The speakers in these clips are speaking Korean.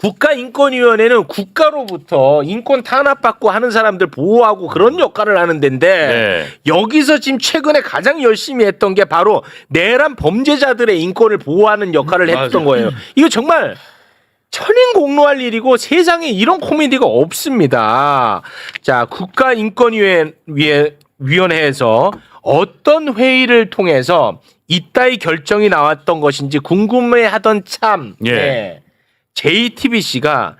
국가인권위원회는 국가로부터 인권 탄압받고 하는 사람들 보호하고 그런 역할을 하는 데인데 네. 여기서 지금 최근에 가장 열심히 했던 게 바로 내란 범죄자들의 인권을 보호하는 역할을 했던 거예요. 이거 정말 천인공노할 일이고 세상에 이런 코미디가 없습니다. 자, 국가인권위원회에서 어떤 회의를 통해서 이따위 결정이 나왔던 것인지 궁금해하던 참 예. JTBC가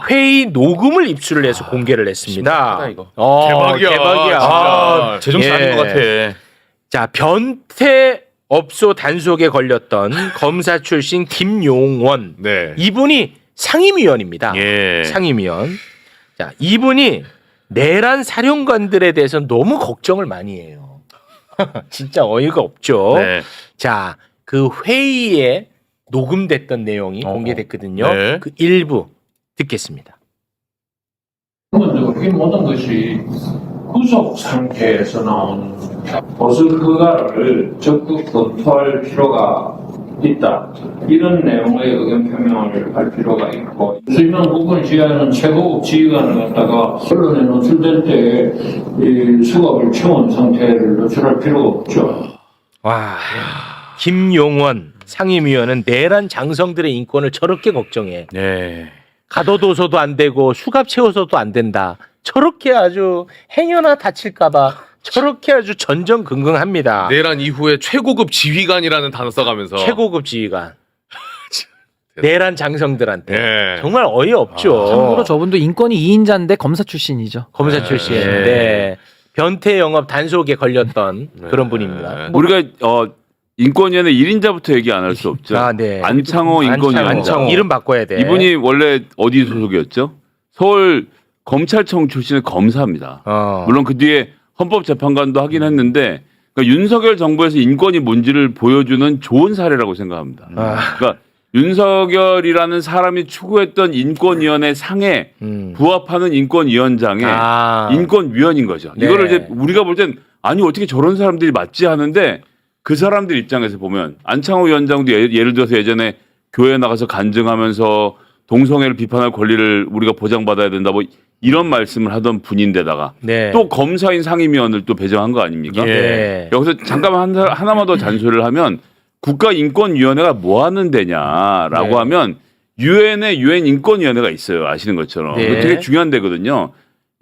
회의 녹음을 입수를 해서 공개를 했습니다. 심각하다, 이거. 대박이야. 대박이야. 제정신 예. 아닌 것 같아. 자, 변태업소 단속에 걸렸던 검사 출신 김용원. 네. 이분이 상임위원입니다. 예. 상임위원. 자, 이분이 내란 사령관들에 대해서 너무 걱정을 많이 해요. 진짜 어이가 없죠. 네. 자, 그 회의에 녹음됐던 내용이 공개됐거든요. 네. 그 일부 듣겠습니다. 기본적으로 이 모든 것이 구속 상태에서 나오는 보수 허가를 적극 검토할 필요가 있다. 이런 내용의 의견 표명을 할 필요가 있고 수임한 부분을 지휘하는 최고급 지휘관을 갖다가 언론에 노출될 때 이 수갑을 채운 상태를 노출할 필요가 없죠. 와, 김용원 상임위원은 내란 장성들의 인권을 저렇게 걱정해. 네. 가둬둬서도 안 되고 수갑 채워서도 안 된다. 저렇게 아주 행여나 다칠까봐 저렇게 아주 전전긍긍합니다. 내란 이후에 최고급 지휘관이라는 단어 써가면서 최고급 지휘관. 내란 장성들한테 네. 정말 어이없죠. 참고로 저분도 인권위 2인자인데 검사 출신이죠. 검사 출신. 네. 변태 영업 단속에 걸렸던 그런 분입니다. 우리가 인권위원회 1인자부터 얘기 안 할 수 없죠. 아, 네. 안창호 인권위원장. 안창호. 이름 바꿔야 돼. 이분이 원래 어디 소속이었죠? 서울 검찰청 출신의 검사입니다. 물론 그 뒤에 헌법재판관도 하긴 했는데 그러니까 윤석열 정부에서 인권이 뭔지를 보여주는 좋은 사례라고 생각합니다. 그러니까 윤석열이라는 사람이 추구했던 인권위원회 상에 부합하는 인권위원장의 인권위원인 거죠. 네. 이거를 이제 우리가 볼 땐 아니 어떻게 저런 사람들이 맞지 하는데 그 사람들 입장에서 보면 안창호 위원장도 예를 들어서 예전에 교회 나가서 간증하면서 동성애를 비판할 권리를 우리가 보장받아야 된다 뭐 이런 말씀을 하던 분인데다가 네. 또 검사인 상임위원을 또 배정한 거 아닙니까? 네. 여기서 잠깐만 하나만 더 잔소리를 하면 국가인권위원회가 뭐 하는 데냐라고 네. 하면 유엔에 유엔 인권위원회가 있어요. 아시는 것처럼. 네. 그거 되게 중요한 데거든요.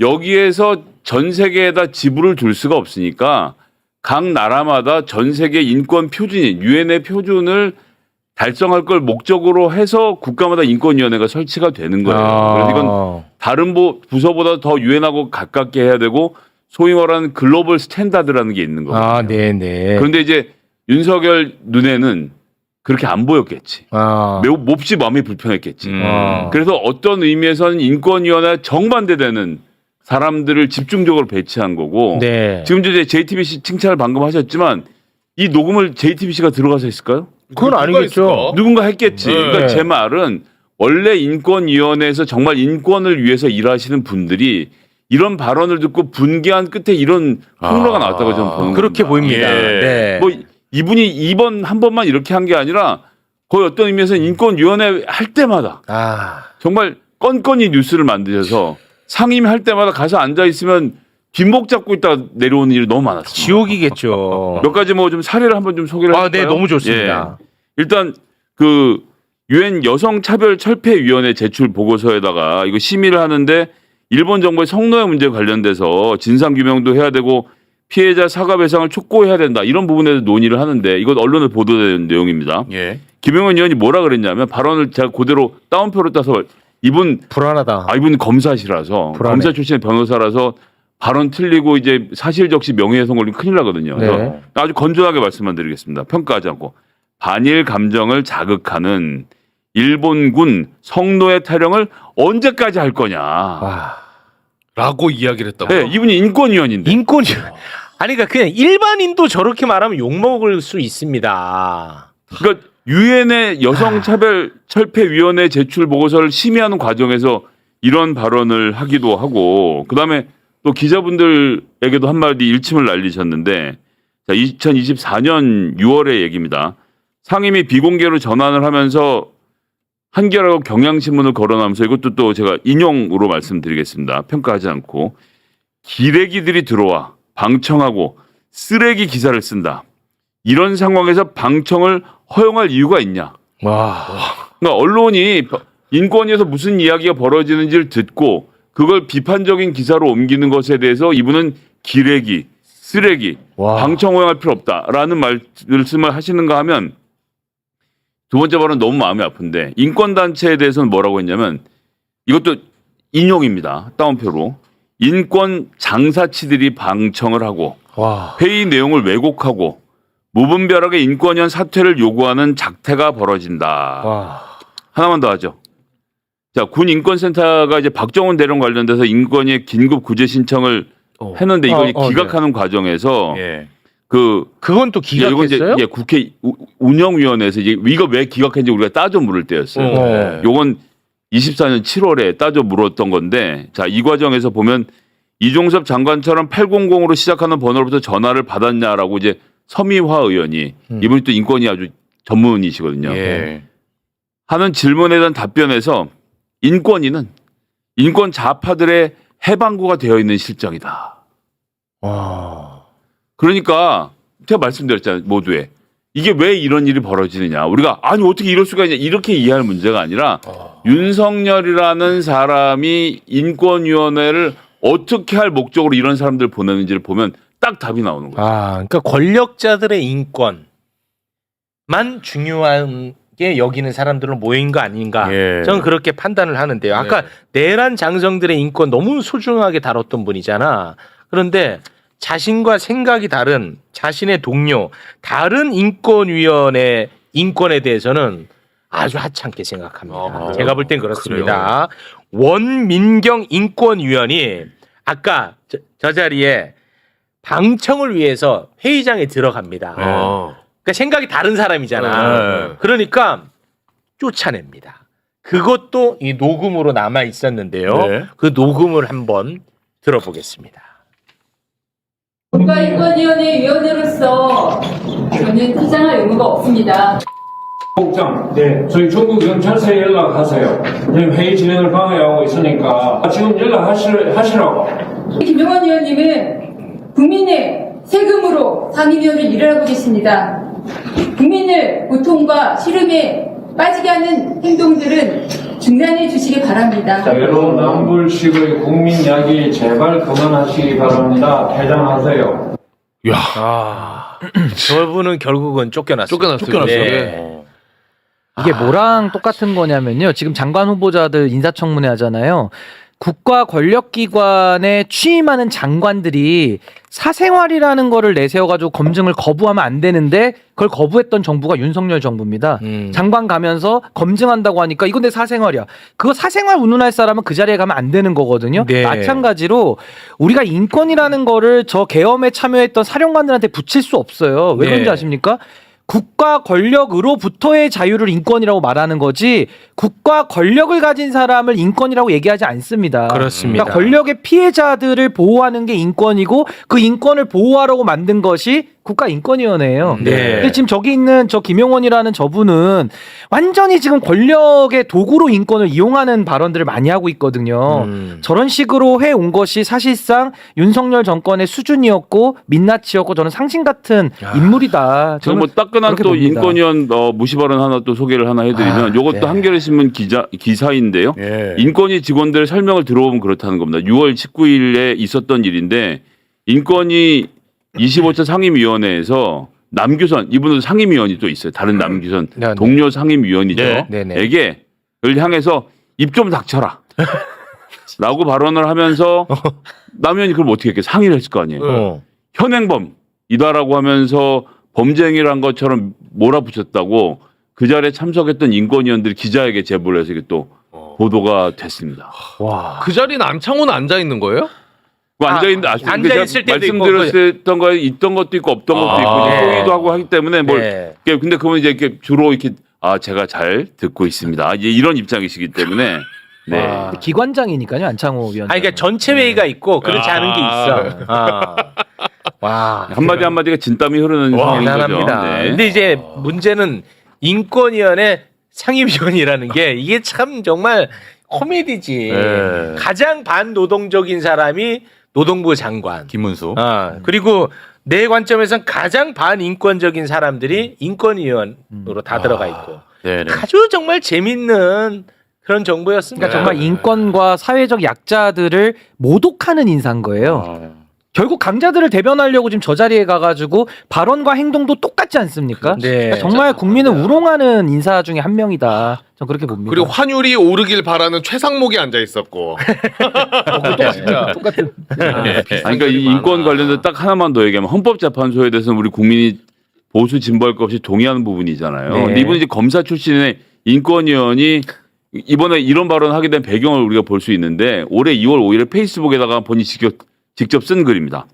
여기에서 전 세계에다 지부를 둘 수가 없으니까 각 나라마다 전 세계 인권 표준인 유엔의 표준을 달성할 걸 목적으로 해서 국가마다 인권위원회가 설치가 되는 거예요. 그래서 이건 다른 부서보다 더 유엔하고 가깝게 해야 되고 소위 말하는 글로벌 스탠다드라는 게 있는 거거든요. 네네. 그런데 이제 윤석열 눈에는 그렇게 안 보였겠지. 매우 몹시 마음이 불편했겠지. 그래서 어떤 의미에서는 인권위원회 정반대되는 사람들을 집중적으로 배치한 거고 네. 지금 이제 JTBC 칭찬을 방금 하셨지만 이 녹음을 JTBC가 들어가서 했을까요? 그건 아니겠죠. 누군가 했겠지. 네. 그러니까 제 말은 원래 인권위원회에서 정말 인권을 위해서 일하시는 분들이 이런 발언을 듣고 분개한 끝에 이런 폭로가 나왔다고 저는 보는 그렇게 겁니다. 보입니다. 예. 네. 뭐 이분이 이번 한 번만 이렇게 한 게 아니라 거의 어떤 의미에서 인권위원회 할 때마다 정말 건건이 뉴스를 만드셔서 상임위 할 때마다 가서 앉아 있으면 뒷목 잡고 있다가 내려오는 일이 너무 많았어요. 지옥이겠죠. 몇 가지 뭐 좀 사례를 한번 좀 소개를 해볼까요? 네, 너무 좋습니다. 예. 일단 그 유엔 여성차별철폐위원회 제출 보고서에다가 이거 심의를 하는데 일본 정부의 성노예 문제 관련돼서 진상규명도 해야 되고 피해자 사과배상을 촉구해야 된다 이런 부분에 대해서 논의를 하는데 이것 언론에 보도된 내용입니다. 예. 김영현 의원이 뭐라 그랬냐면 발언을 제가 그대로 따옴표로 따서 이분 불안하다. 이분 검사시라서 불안해. 검사 출신의 변호사라서 발언 틀리고 이제 사실적시 명예훼손 걸리면 큰일 나거든요. 그래서 네. 아주 건조하게 말씀만 드리겠습니다. 평가하지 않고 반일 감정을 자극하는 일본군 성노예 타령을 언제까지 할 거냐. 라고 이야기를 했다고. 네, 이분이 인권위원인데. 인권이 아니 그러니까 그냥 일반인도 저렇게 말하면 욕 먹을 수 있습니다. 그러니까 유엔의 여성차별철폐위원회 제출 보고서를 심의하는 과정에서 이런 발언을 하기도 하고 그다음에 또 기자분들에게도 한마디 일침을 날리셨는데 자, 2024년 6월의 얘기입니다. 상임위 비공개로 전환을 하면서 한겨레하고 경향신문을 거론하면서 이것도 또 제가 인용으로 말씀드리겠습니다. 평가하지 않고 기레기들이 들어와 방청하고 쓰레기 기사를 쓴다. 이런 상황에서 방청을 허용할 이유가 있냐? 그러니까 언론이 인권위에서 무슨 이야기가 벌어지는지를 듣고 그걸 비판적인 기사로 옮기는 것에 대해서 이분은 기레기, 쓰레기, 방청 허용할 필요 없다라는 말씀을 하시는가 하면 두 번째 발언은 너무 마음이 아픈데 인권단체에 대해서는 뭐라고 했냐면 이것도 인용입니다. 따옴표로. 인권 장사치들이 방청을 하고 회의 내용을 왜곡하고 무분별하게 인권위원 사퇴를 요구하는 작태가 벌어진다. 하나만 더 하죠. 자, 군 인권센터가 이제 박정훈 대령 관련돼서 인권위에 긴급 구제 신청을 했는데 이걸 기각하는 과정에서 그건 또 기각했어요? 이제 국회 운영위원회에서 이제 이거 왜 기각했는지 우리가 따져 물을 때였어요. 요건 24년 7월에 따져 물었던 건데 자, 이 과정에서 보면 이종섭 장관처럼 800으로 시작하는 번호로부터 전화를 받았냐라고 이제 서미화 의원이 이분이 또 인권이 아주 전문이시거든요. 하는 질문에 대한 답변에서 인권위는 인권 좌파들의 해방구가 되어 있는 실정이다. 그러니까 제가 말씀드렸잖아요. 모두에. 이게 왜 이런 일이 벌어지느냐. 우리가 아니 어떻게 이럴 수가 있냐 이렇게 이해할 문제가 아니라 윤석열이라는 사람이 인권위원회를 어떻게 할 목적으로 이런 사람들 보내는지를 보면 딱 답이 나오는 거예요. 그러니까 권력자들의 인권만 중요한 게 여기는 사람들은 모인 거 아닌가. 저는 그렇게 판단을 하는데요. 아까 내란 장성들의 인권 너무 소중하게 다뤘던 분이잖아. 그런데 자신과 생각이 다른 자신의 동료, 다른 인권위원회 인권에 대해서는 아주 하찮게 생각합니다. 제가 볼 땐 그렇습니다. 원민경 인권위원이 아까 저 자리에 방청을 위해서 회의장에 들어갑니다. 그러니까 생각이 다른 사람이잖아. 그러니까 쫓아냅니다. 그것도 이 녹음으로 남아 있었는데요. 그 녹음을 한번 들어보겠습니다. 국가인권위원회 위원으로서 저는 퇴장할 의무가 없습니다. 국장, 저희 중국 경찰서에 연락하세요. 지금 회의 진행을 방해하고 있으니까 지금 연락하시라고. 김영환 의원님은 국민의 세금으로 상임위원을 일을 하고 계십니다. 국민을 고통과 시름에 빠지게 하는 행동들은 중단해 주시기 바랍니다. 자, 여러분 남불식의 국민 이야기 제발 그만하시기 바랍니다. 퇴장하세요. 저분은 결국은 쫓겨났어요. 네. 이게 뭐랑 똑같은 거냐면요. 지금 장관 후보자들 인사청문회 하잖아요. 국가 권력기관에 취임하는 장관들이 사생활이라는 거를 내세워가지고 검증을 거부하면 안 되는데 그걸 거부했던 정부가 윤석열 정부입니다. 장관 가면서 검증한다고 하니까 이건 내 사생활이야. 그거 사생활 운운할 사람은 그 자리에 가면 안 되는 거거든요. 네. 마찬가지로 우리가 인권이라는 거를 저 계엄에 참여했던 사령관들한테 붙일 수 없어요. 왜 그런지 아십니까? 국가 권력으로부터의 자유를 인권이라고 말하는 거지 국가 권력을 가진 사람을 인권이라고 얘기하지 않습니다. 그렇습니다. 그러니까 권력의 피해자들을 보호하는 게 인권이고 그 인권을 보호하라고 만든 것이 국가인권위원회예요. 근데 지금 저기 있는 저 김용원이라는 저분은 완전히 지금 권력의 도구로 인권을 이용하는 발언들을 많이 하고 있거든요. 저런 식으로 해온 것이 사실상 윤석열 정권의 수준이었고 민낯이었고 저는 상신 같은 인물이다. 저는 뭐 따끈한 또 봅니다. 인권위원 무시 발언 하나 또 소개를 하나 해드리면 이것도 한겨레신문 기사인데요. 인권위 직원들 설명을 들어보면 그렇다는 겁니다. 6월 19일에 있었던 일인데 인권위 25차 상임위원회에서 남규선 이분은 상임위원이 또 있어요. 다른 남규선 동료 상임위원이죠. 에게 를 향해서 입 좀 닥쳐라. 라고 발언을 하면서 남 의원이 그럼 어떻게 이렇게 상의를 했을 거 아니에요. 현행범이다라고 하면서 범죄 행위를 한 것처럼 몰아붙였다고 그 자리에 참석했던 인권위원들이 기자에게 제보를 해서 이게 또 보도가 됐습니다. 그 자리는 안창호는 앉아 있는 거예요? 앉아있는데 앉아있을 때도 말씀드렸던 거에 있던 것도 있고 없던 것도 있고 이제 포기도 하고 하기 때문에 근데 그러면 이제 이렇게 주로 이렇게 제가 잘 듣고 있습니다. 이제 이런 입장이시기 때문에 기관장이니까요 안창호 위원. 그러니까 전체 회의가 있고 그렇지 않은 게 있어. 와 한마디 한마디가 진땀이 흐르는 상황인 거죠. 대단합니다. 근데 이제 문제는 인권위원회 상임위원이라는 게 이게 참 정말 코미디지. 네. 가장 반노동적인 사람이 노동부 장관. 김문수. 그리고 내 관점에선 가장 반인권적인 사람들이 인권위원으로 다 들어가 있고. 네네. 아주 정말 재밌는 그런 정부였습니다. 그러니까 정말 인권과 사회적 약자들을 모독하는 인사인 거예요. 결국 강자들을 대변하려고 지금 저 자리에 가가지고 발언과 행동도 똑같지 않습니까? 네. 그러니까 정말 국민을 우롱하는 인사 중에 한 명이다. 전 그렇게 봅니다. 그리고 환율이 오르길 바라는 최상목이 앉아 있었고. 똑같은. 아니, 그러니까 이 인권 관련해서 딱 하나만 더 얘기하면 헌법재판소에 대해서는 우리 국민이 보수 진보할 것 없이 동의하는 부분이잖아요. 네. 근데 이분이 이제 검사 출신의 인권위원이 이번에 이런 발언을 하게 된 배경을 우리가 볼 수 있는데 올해 2월 5일에 페이스북에다가 본인이 직접 쓴 글입니다.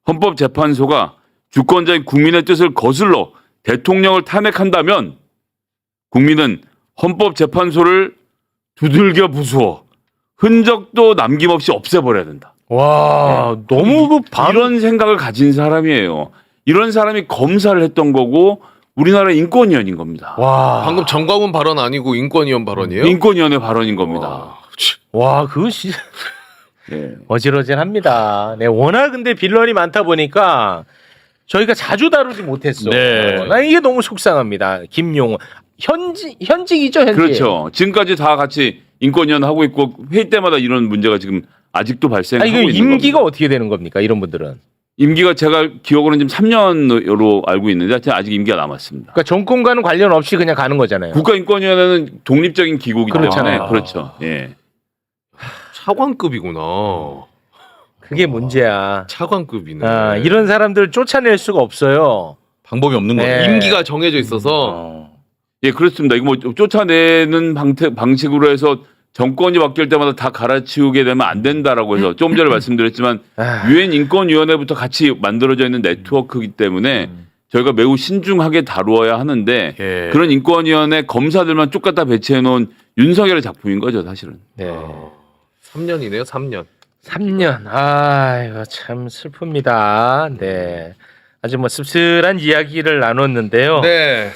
헌법재판소가 주권자인 국민의 뜻을 거슬러 대통령을 탄핵한다면 국민은 헌법재판소를 두들겨 부수어 흔적도 남김없이 없애버려야 된다. 와, 너무 이런 생각을 가진 사람이에요. 이런 사람이 검사를 했던 거고 우리나라 인권위원인 겁니다. 와, 방금 정광훈 발언 아니고 인권위원 발언이에요? 인권위원회 발언인 겁니다. 와, 그거 진짜 예. 어질어질합니다. 네, 워낙 근데 빌런이 많다 보니까 저희가 자주 다루지 못했어. 네. 나 이게 너무 속상합니다. 김용호 현직이죠, 현직. 그렇죠. 지금까지 다 같이 인권위원 하고 있고 회의 때마다 이런 문제가 지금 아직도 발생하고 이거 있는 임기가 겁니다. 어떻게 되는 겁니까? 이런 분들은. 임기가 제가 기억으로는 지금 3년으로 알고 있는데 하여튼 아직 임기가 남았습니다. 그러니까 정권과는 관련 없이 그냥 가는 거잖아요. 국가인권위원회는 독립적인 기구이기 그렇잖아요. 때문에 그렇죠. 예. 차관급이구나. 그게 문제야. 차관급이네. 아, 이런 사람들 쫓아낼 수가 없어요. 방법이 없는 네. 거예요. 임기가 정해져 있어서 예, 그렇습니다. 이거 뭐 쫓아내는 방식으로 해서 정권이 바뀔 때마다 다 갈아치우게 되면 안 된다라고 해서 조금 전에 말씀드렸지만 유엔 인권위원회부터 같이 만들어져 있는 네트워크이기 때문에 저희가 매우 신중하게 다루어야 하는데 예. 그런 인권위원회 검사들만 쭉 갖다 배치해 놓은 윤석열의 작품인 거죠, 사실은. 네. 3년이네요, 3년. 3년. 아, 이거 참 슬픕니다. 네. 아주 뭐 씁쓸한 이야기를 나눴는데요. 네.